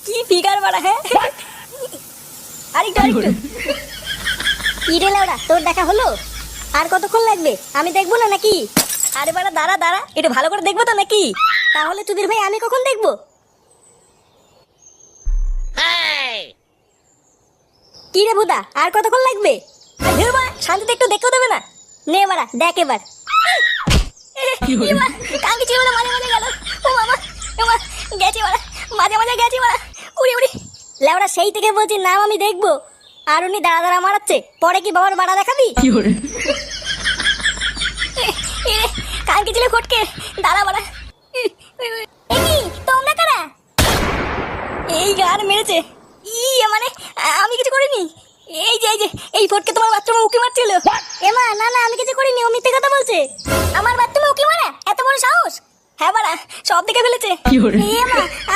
কি ফিগার বাড়া। হ্যাঁ আরেকটু আরেকটু। কি রে লাউড়া, তোর দেখা হলো? আর কতক্ষণ লাগবে? আমি দেখবো না নাকি? আরে বাড়া দাঁড়া দাঁড়া, একটু ভালো করে দেখবো তো নাকি? তাহলে চুদির ভাই আমি কখন দেখবো? কি রে বুদা, আর কতক্ষণ লাগবে? ধুর বাড়া, শান্তিতে একটু দেখতেও দেবে না? নে বাড়া দেখ এবার। কাঙ্কি ছিল না, মাঝে মাঝে গেল। ও মামা, ও মা, গেছে বাড়া, মাঝে মাঝে গেছে বাড়া। উড়ি উড়ি লেওড়া, সেই থেকে বলছি নাম আমি দেখবো, আর উনি দাঁড়া দাঁড়া মারাচ্ছে। পরে কি বাবার বাড়া দেখাবি? কালকে ছিল ফটকে, দাঁড়া বাড়া। তোমরা কারা? এই গান মেরেছে। মানে আমি কিছু করিনি। এই যে এই ফটকে তোমার বাথরুমে উকি মারছিল। এমা না না, আমি কিছু করিনি, ও মিথ্যে কথা বলছে। আমার বাথরুমে উকি মারা? এত বড় সাহস? হ্যাঁ বাড়া, সব দেখে ফেলেছে। এমা